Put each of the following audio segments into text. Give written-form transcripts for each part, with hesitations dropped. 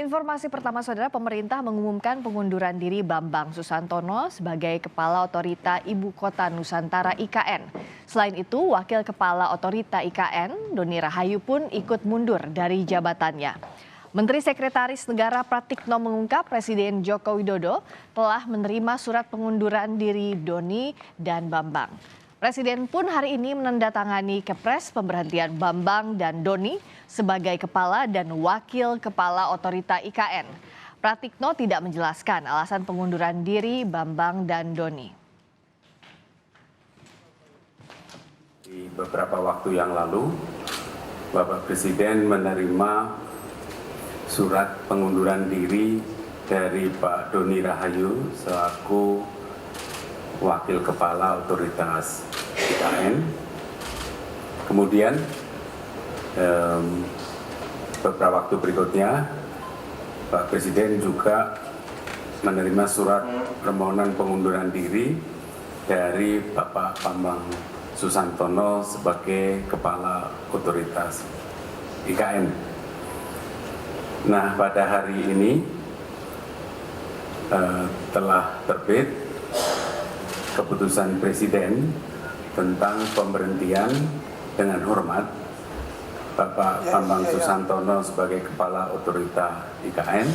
Informasi pertama, Saudara, pemerintah mengumumkan pengunduran diri Bambang Susantono sebagai Kepala Otorita Ibu Kota Nusantara (IKN). Selain itu, Wakil Kepala Otorita IKN, Doni Rahayu pun ikut mundur dari jabatannya. Menteri Sekretaris Negara Pratikno mengungkap Presiden Joko Widodo telah menerima surat pengunduran diri Doni dan Bambang. Presiden pun hari ini menandatangani Kepres pemberhentian Bambang dan Doni sebagai Kepala dan Wakil Kepala Otorita IKN. Pratikno tidak menjelaskan alasan pengunduran diri Bambang dan Doni. Di beberapa waktu yang lalu, Bapak Presiden menerima surat pengunduran diri dari Pak Doni Rahayu selaku Wakil Kepala Otoritas IKN. Kemudian beberapa waktu berikutnya Pak Presiden juga menerima surat permohonan pengunduran diri dari Bapak Bambang Susantono sebagai Kepala Otoritas IKN. Nah, pada hari ini telah terbit keputusan Presiden tentang pemberhentian dengan hormat Bapak Bambang Susantono sebagai Kepala Otorita IKN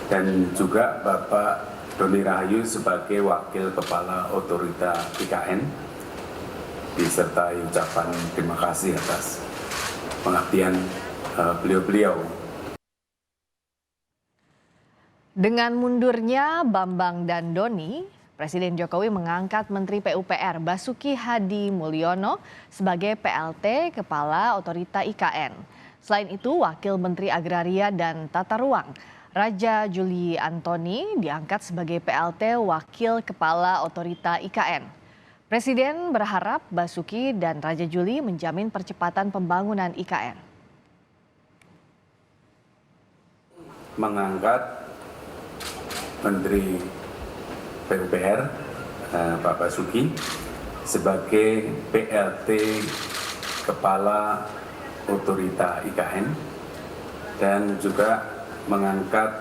dan juga Bapak Doni Rahayu sebagai Wakil Kepala Otorita IKN, disertai ucapan terima kasih atas pengabdian beliau-beliau. Dengan mundurnya Bambang dan Doni, Presiden Jokowi mengangkat Menteri PUPR Basuki Hadi Mulyono sebagai PLT Kepala Otorita IKN. Selain itu, Wakil Menteri Agraria dan Tata Ruang Raja Juli Antoni diangkat sebagai PLT Wakil Kepala Otorita IKN. Presiden berharap Basuki dan Raja Juli menjamin percepatan pembangunan IKN. Mengangkat Menteri PUPR Pak Basuki sebagai PLT Kepala Otorita IKN dan juga mengangkat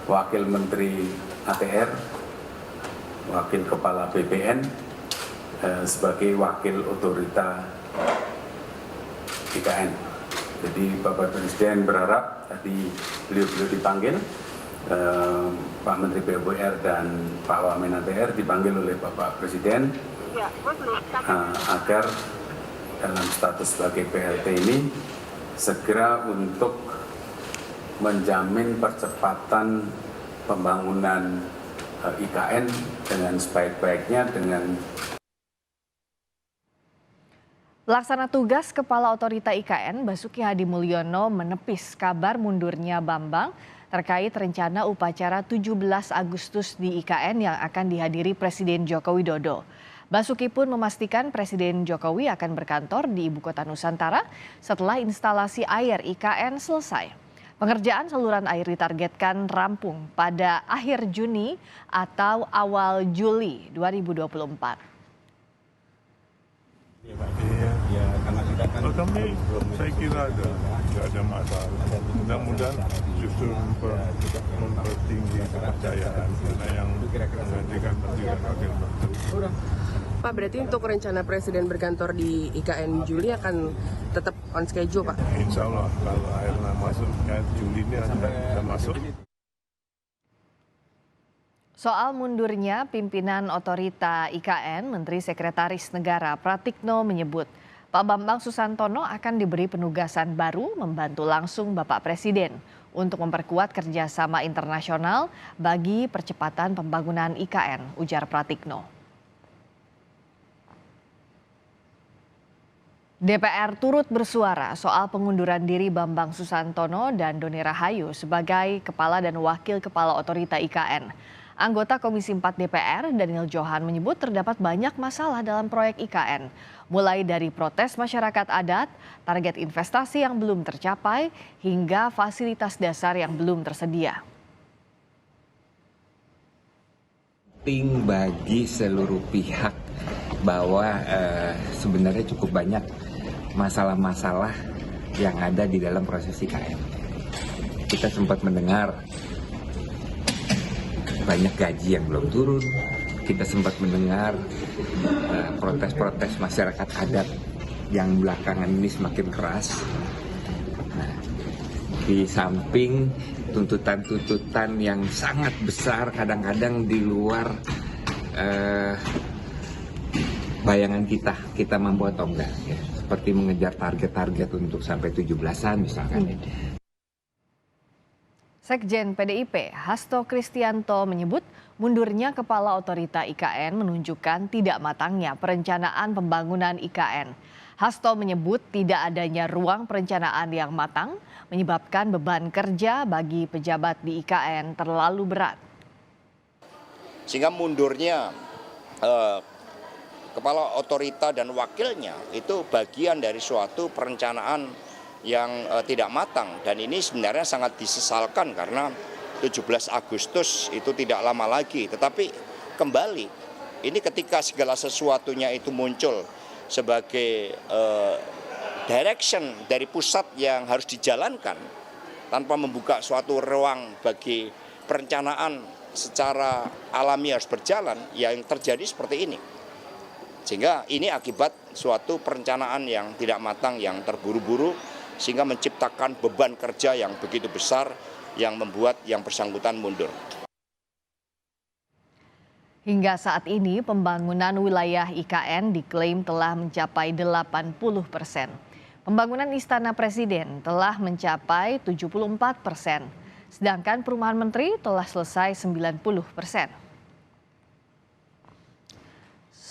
Wakil Menteri ATR, Wakil Kepala BPN sebagai Wakil Otorita IKN. Jadi Bapak Presiden berharap tadi beliau dipanggil, Pak Menteri PUPR dan Pak Wamen ATR dipanggil oleh Bapak Presiden agar dalam status sebagai PLT ini segera untuk menjamin percepatan pembangunan IKN dengan sebaik-baiknya dengan Pelaksana tugas Kepala Otorita IKN Basuki Hadi Mulyono menepis kabar mundurnya Bambang terkait rencana upacara 17 Agustus di IKN yang akan dihadiri Presiden Joko Widodo. Basuki pun memastikan Presiden Jokowi akan berkantor di Ibu Kota Nusantara setelah instalasi air IKN selesai. Pengerjaan saluran air ditargetkan rampung pada akhir Juni atau awal Juli 2024. Kalau kami, saya kira tidak ada masalah. Mudah-mudahan justru mempertinggi kepercayaan karena yang menggantikan menteri dan wakil menteri. Pak, berarti untuk rencana Presiden berkantor di IKN Juli akan tetap on schedule, Pak? Insya Allah kalau akhirnya masuk, Juli ini akan masuk. Soal mundurnya pimpinan Otorita IKN, Menteri Sekretaris Negara Pratikno menyebut Pak Bambang Susantono akan diberi penugasan baru membantu langsung Bapak Presiden untuk memperkuat kerjasama internasional bagi percepatan pembangunan IKN, ujar Pratikno. DPR turut bersuara soal pengunduran diri Bambang Susantono dan Doni Rahayu sebagai Kepala dan Wakil Kepala Otorita IKN. Anggota Komisi 4 DPR, Daniel Johan, menyebut terdapat banyak masalah dalam proyek IKN. Mulai dari protes masyarakat adat, target investasi yang belum tercapai, hingga fasilitas dasar yang belum tersedia. Penting bagi seluruh pihak bahwa sebenarnya cukup banyak masalah-masalah yang ada di dalam proses IKN. kita sempat mendengar banyak gaji yang belum turun. Kita sempat mendengar protes-protes masyarakat adat yang belakangan ini semakin keras. Nah, di samping tuntutan-tuntutan yang sangat besar, kadang-kadang di luar bayangan kita mampu atau enggak, ya. Seperti mengejar target-target untuk sampai 17-an misalkan. Sekjen PDIP Hasto Kristianto menyebut mundurnya Kepala Otorita IKN menunjukkan tidak matangnya perencanaan pembangunan IKN. Hasto menyebut tidak adanya ruang perencanaan yang matang menyebabkan beban kerja bagi pejabat di IKN terlalu berat. Sehingga mundurnya Kepala Otorita dan wakilnya itu bagian dari suatu perencanaan yang tidak matang, dan ini sebenarnya sangat disesalkan karena 17 Agustus itu tidak lama lagi. Tetapi kembali, ini ketika segala sesuatunya itu muncul sebagai direction dari pusat yang harus dijalankan tanpa membuka suatu ruang bagi perencanaan secara alami harus berjalan, yang terjadi seperti ini. Sehingga ini akibat suatu perencanaan yang tidak matang, yang terburu-buru, sehingga menciptakan beban kerja yang begitu besar yang membuat yang bersangkutan mundur. Hingga saat ini pembangunan wilayah IKN diklaim telah mencapai 80%. Pembangunan Istana Presiden telah mencapai 74%, sedangkan perumahan menteri telah selesai 90%.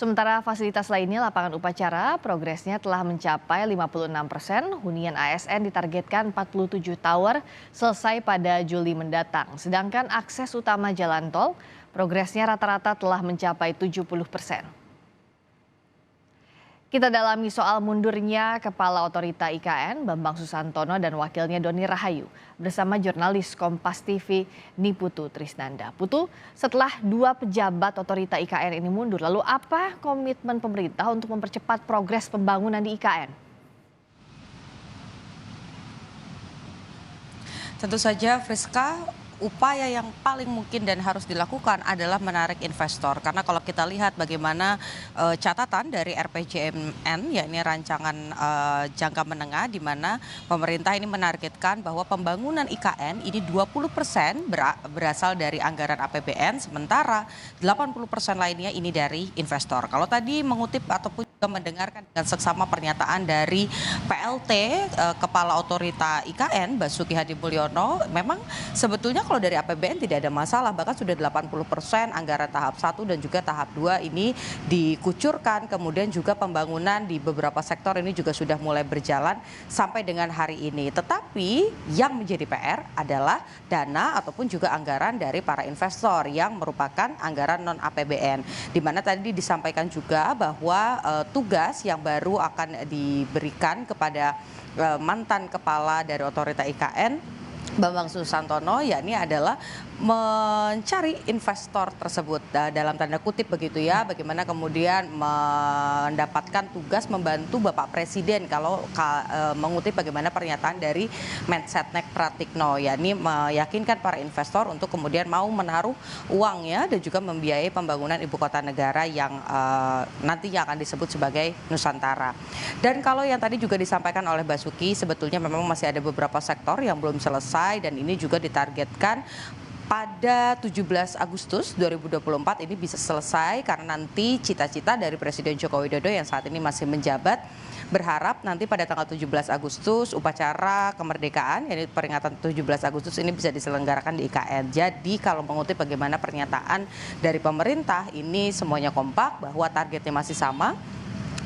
Sementara fasilitas lainnya, lapangan upacara, progresnya telah mencapai 56%, hunian ASN ditargetkan 47 tower selesai pada Juli mendatang. Sedangkan akses utama jalan tol, progresnya rata-rata telah mencapai 70%. Kita dalami soal mundurnya Kepala Otorita IKN Bambang Susantono dan wakilnya Doni Rahayu bersama jurnalis Kompas TV Niputu Trisnanda. Putu, setelah 2 pejabat Otorita IKN ini mundur, lalu apa komitmen pemerintah untuk mempercepat progres pembangunan di IKN? Tentu saja, Friska, upaya yang paling mungkin dan harus dilakukan adalah menarik investor. Karena kalau kita lihat bagaimana catatan dari RPJMN, yakni rancangan jangka menengah, di mana pemerintah ini menargetkan bahwa pembangunan IKN ini 20% berasal dari anggaran APBN, sementara 80% lainnya ini dari investor. Kalau tadi mengutip ataupun juga mendengarkan dengan seksama pernyataan dari PLT Kepala Otorita IKN Basuki Hadimulyono, memang sebetulnya kalau dari APBN tidak ada masalah, bahkan sudah 80% anggaran tahap 1 dan juga tahap 2 ini dikucurkan, kemudian juga pembangunan di beberapa sektor ini juga sudah mulai berjalan sampai dengan hari ini. Tetapi yang menjadi PR adalah dana ataupun juga anggaran dari para investor yang merupakan anggaran non APBN, di mana tadi disampaikan juga bahwa tugas yang baru akan diberikan kepada mantan kepala dari Otorita IKN Bambang Susantono, yakni adalah mencari investor tersebut, dalam tanda kutip begitu ya, bagaimana kemudian mendapatkan tugas membantu Bapak Presiden, kalau mengutip bagaimana pernyataan dari Mensetnek Pratikno, yakni meyakinkan para investor untuk kemudian mau menaruh uangnya dan juga membiayai pembangunan ibu kota negara yang nantinya akan disebut sebagai Nusantara. Dan kalau yang tadi juga disampaikan oleh Basuki, sebetulnya memang masih ada beberapa sektor yang belum selesai, dan ini juga ditargetkan pada 17 Agustus 2024 ini bisa selesai, karena nanti cita-cita dari Presiden Joko Widodo yang saat ini masih menjabat berharap nanti pada tanggal 17 Agustus upacara kemerdekaan, yaitu peringatan 17 Agustus ini bisa diselenggarakan di IKN. Jadi kalau mengutip bagaimana pernyataan dari pemerintah, ini semuanya kompak bahwa targetnya masih sama.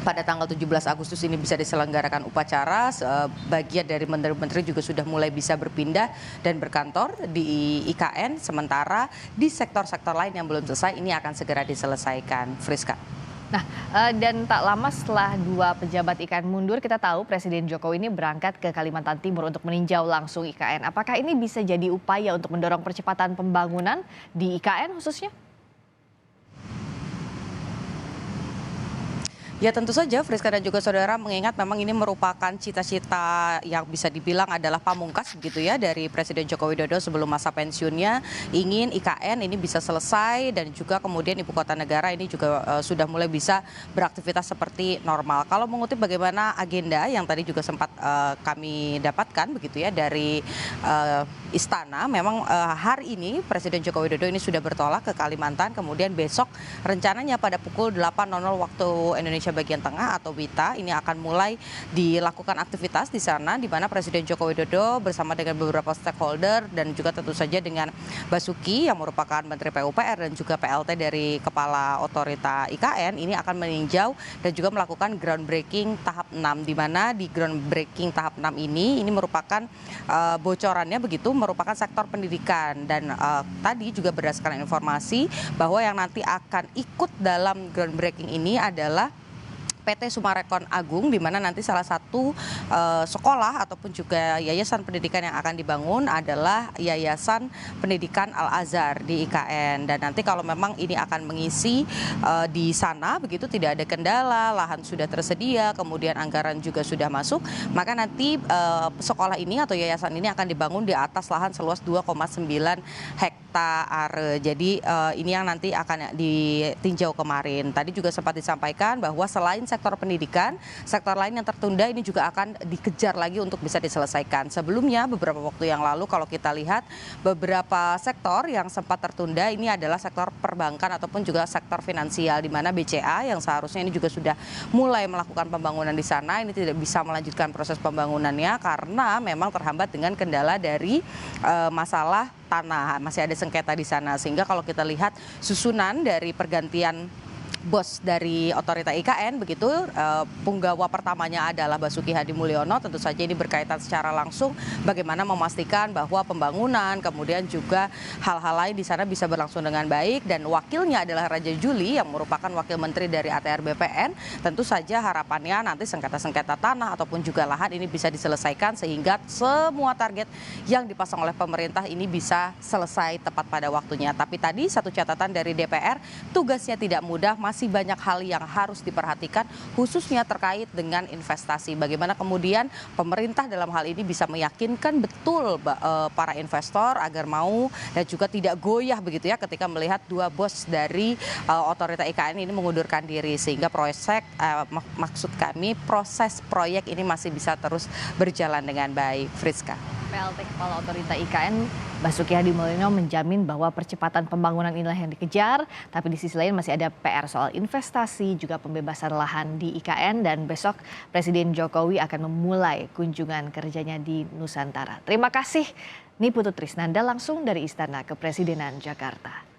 Pada tanggal 17 Agustus ini bisa diselenggarakan upacara, bagian dari menteri-menteri juga sudah mulai bisa berpindah dan berkantor di IKN, sementara di sektor-sektor lain yang belum selesai ini akan segera diselesaikan. Friska. Nah, dan tak lama setelah 2 pejabat IKN mundur, kita tahu Presiden Jokowi ini berangkat ke Kalimantan Timur untuk meninjau langsung IKN. Apakah ini bisa jadi upaya untuk mendorong percepatan pembangunan di IKN khususnya? Ya tentu saja Friska dan juga saudara mengingat memang ini merupakan cita-cita yang bisa dibilang adalah pamungkas begitu ya dari Presiden Joko Widodo sebelum masa pensiunnya, ingin IKN ini bisa selesai dan juga kemudian ibu kota negara ini juga sudah mulai bisa beraktivitas seperti normal. Kalau mengutip bagaimana agenda yang tadi juga sempat kami dapatkan begitu ya dari istana, memang hari ini Presiden Joko Widodo ini sudah bertolak ke Kalimantan, kemudian besok rencananya pada pukul 8.00 waktu Indonesia bagian tengah atau WITA ini akan mulai dilakukan aktivitas di sana, di mana Presiden Joko Widodo bersama dengan beberapa stakeholder dan juga tentu saja dengan Basuki yang merupakan Menteri PUPR dan juga PLT dari Kepala Otorita IKN ini akan meninjau dan juga melakukan groundbreaking tahap 6, di mana di groundbreaking tahap 6 ini merupakan bocorannya begitu merupakan sektor pendidikan dan tadi juga berdasarkan informasi bahwa yang nanti akan ikut dalam groundbreaking ini adalah PT Sumarekon Agung, di mana nanti salah satu sekolah ataupun juga yayasan pendidikan yang akan dibangun adalah Yayasan Pendidikan Al-Azhar di IKN. Dan nanti kalau memang ini akan mengisi di sana begitu tidak ada kendala, lahan sudah tersedia, kemudian anggaran juga sudah masuk, maka nanti sekolah ini atau yayasan ini akan dibangun di atas lahan seluas 2,9 hektare. Jadi ini yang nanti akan ditinjau kemarin. Tadi juga sempat disampaikan bahwa selain sektor pendidikan, sektor lain yang tertunda ini juga akan dikejar lagi untuk bisa diselesaikan. Sebelumnya beberapa waktu yang lalu kalau kita lihat beberapa sektor yang sempat tertunda ini adalah sektor perbankan ataupun juga sektor finansial, di mana BCA yang seharusnya ini juga sudah mulai melakukan pembangunan di sana ini tidak bisa melanjutkan proses pembangunannya karena memang terhambat dengan kendala dari masalah tanah, masih ada sengketa di sana. Sehingga kalau kita lihat susunan dari pergantian bos dari Otorita IKN begitu, punggawa pertamanya adalah Basuki Hadi Mulyono. Tentu saja ini berkaitan secara langsung bagaimana memastikan bahwa pembangunan kemudian juga hal-hal lain di sana bisa berlangsung dengan baik, dan wakilnya adalah Raja Juli yang merupakan wakil menteri dari ATR BPN. Tentu saja harapannya nanti sengketa-sengketa tanah ataupun juga lahan ini bisa diselesaikan sehingga semua target yang dipasang oleh pemerintah ini bisa selesai tepat pada waktunya. Tapi tadi satu catatan dari DPR, tugasnya tidak mudah, masih banyak hal yang harus diperhatikan khususnya terkait dengan investasi. Bagaimana kemudian pemerintah dalam hal ini bisa meyakinkan betul para investor agar mau dan juga tidak goyah begitu ya ketika melihat dua bos dari Otorita IKN ini mengundurkan diri, sehingga maksud kami proses proyek ini masih bisa terus berjalan dengan baik. Friska. PLT Kepala Otorita IKN Basuki Hadi Mulyono menjamin bahwa percepatan pembangunan inilah yang dikejar, tapi di sisi lain masih ada PR soal investasi, juga pembebasan lahan di IKN, dan besok Presiden Jokowi akan memulai kunjungan kerjanya di Nusantara. Terima kasih, Niputu Trisnanda langsung dari Istana Kepresidenan Jakarta.